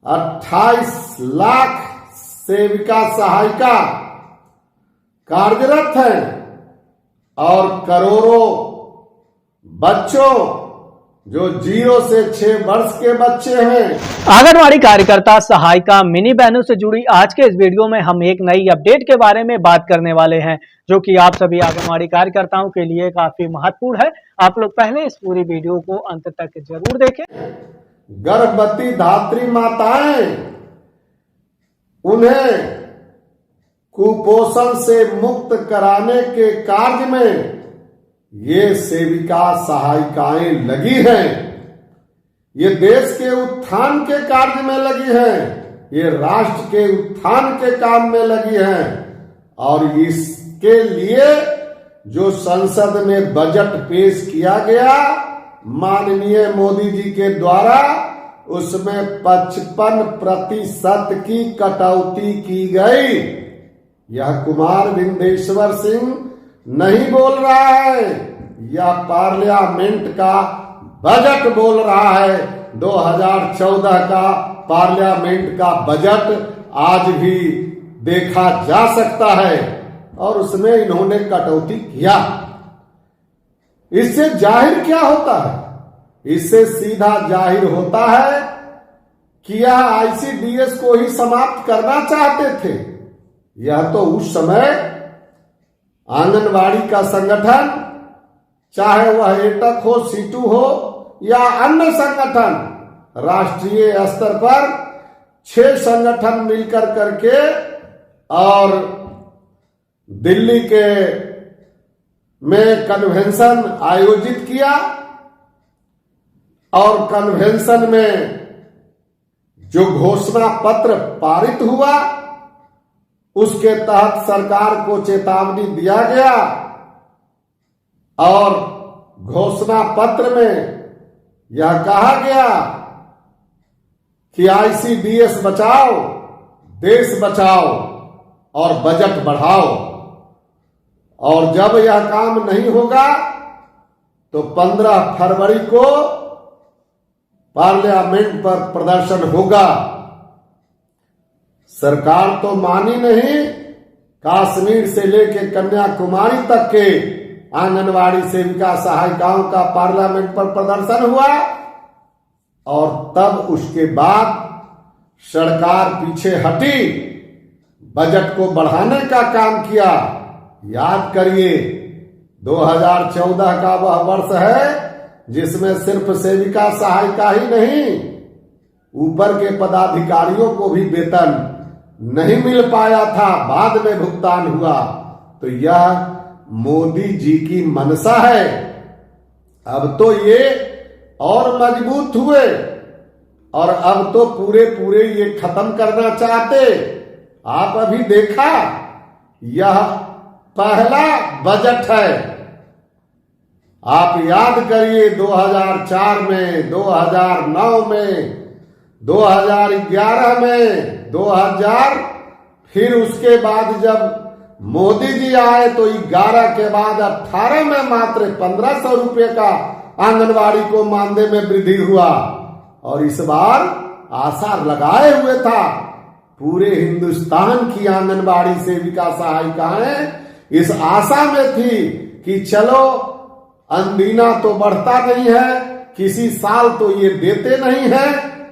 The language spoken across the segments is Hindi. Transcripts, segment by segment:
28 लाख सेविका सहायिका कार्यरत हैं और करोड़ों बच्चों जो 0 से 6 वर्ष के बच्चे हैं। आंगनवाड़ी कार्यकर्ता सहायिका मिनी बहनों से जुड़ी आज के इस वीडियो में हम एक नई अपडेट के बारे में बात करने वाले हैं, जो कि आप सभी आंगनवाड़ी कार्यकर्ताओं के लिए काफी महत्वपूर्ण है। आप लोग पहले इस पूरी वीडियो को अंत तक जरूर देखें। गर्भवती धात्री माताएं, उन्हें कुपोषण से मुक्त कराने के कार्य में ये सेविका सहायिकाएं लगी हैं। ये देश के उत्थान के कार्य में लगी हैं, ये राष्ट्र के उत्थान के काम में लगी हैं। और इसके लिए जो संसद में बजट पेश किया गया माननीय मोदी जी के द्वारा, उसमें 55% की कटौती की गई। यह कुमार विंदेश्वर सिंह नहीं बोल रहा है, यह पार्लियामेंट का बजट बोल रहा है। 2014 का पार्लियामेंट का बजट आज भी देखा जा सकता है और उसमें इन्होंने कटौती किया। इससे जाहिर क्या होता है? इससे सीधा जाहिर होता है कि यह आईसीडीएस को ही समाप्त करना चाहते थे। यह तो उस समय आंगनवाड़ी का संगठन, चाहे वह एटक हो, सीटू हो या अन्य संगठन, राष्ट्रीय स्तर पर 6 संगठन मिलकर करके और दिल्ली के में कन्वेंशन आयोजित किया और कन्वेंशन में जो घोषणा पत्र पारित हुआ, उसके तहत सरकार को चेतावनी दिया गया और घोषणा पत्र में यह कहा गया कि आईसीडीएस बचाओ, देश बचाओ और बजट बढ़ाओ। और जब यह काम नहीं होगा तो 15 फरवरी को पार्लियामेंट पर प्रदर्शन होगा। सरकार तो मानी नहीं। कश्मीर से लेकर कन्याकुमारी तक के आंगनवाड़ी सेविका सहायिकाओं का पार्लियामेंट पर प्रदर्शन हुआ और तब उसके बाद सरकार पीछे हटी, बजट को बढ़ाने का काम किया। याद करिए, 2014 का वह वर्ष है जिसमें सिर्फ सेविका सहायिका ही नहीं, ऊपर के पदाधिकारियों को भी वेतन नहीं मिल पाया था, बाद में भुगतान हुआ। तो यह मोदी जी की मनसा है। अब तो ये और मजबूत हुए और अब तो पूरे ये खत्म करना चाहते। आप अभी देखा, यह पहला बजट है। आप याद करिए, 2004 में, 2009 में, 2011 में, 2000, फिर उसके बाद जब मोदी जी आए तो 11 के बाद 18 में मात्र 1500 रुपये का आंगनवाड़ी को मानदेय में वृद्धि हुआ। और इस बार आशा लगाए हुए था पूरे हिंदुस्तान की आंगनवाड़ी सेविका सहायिकाएं, इस आशा में थी कि चलो अनदीना तो बढ़ता नहीं है, किसी साल तो ये देते नहीं है,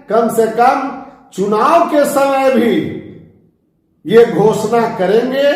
कम से कम चुनाव के समय भी ये घोषणा करेंगे।